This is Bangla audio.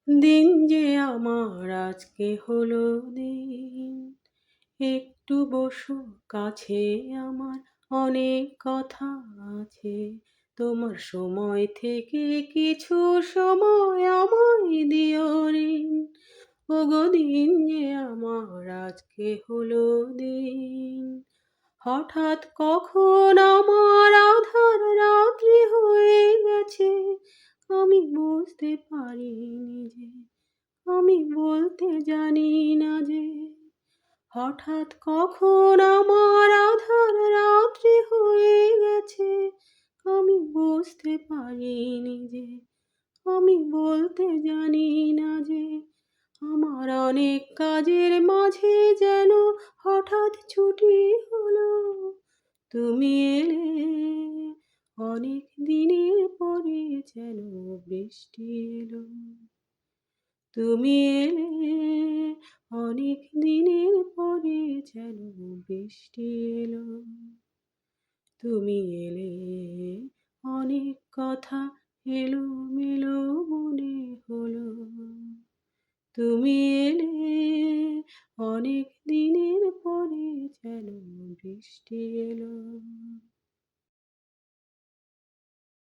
দিন যে আমার আজকে হলো দিন, একটু বসো কাছে আমার, অনেক কথা আছে। তোমার সময় থেকে কিছু সময় আমায় দিও ঋণ। ওগো দিন যে আমার আজকে হলো দিন, হঠাৎ কখন আমার আধার রাত্রি হয়ে গেছে, আমি বুঝতে পারিনি যে, আমি বলতে জানি না যে, হঠাৎ কখন আমার আধার রাত্রি হয়ে গেছে, আমি বুঝতে পারিনি যে, আমি বলতে জানি না যে, আমার অনেক কাজের মাঝে যেন হঠাৎ ছুটি হলো, তুমি এলে অনেক দিনের পরে যেন বৃষ্টি এলো। তুমি এলে অনেক দিনের পরে যেন বৃষ্টি এলো। তুমি এলে অনেক কথা এলোমেলো মনে হলো। তুমি এলে অনেক দিনের পরে যেন বৃষ্টি এলো।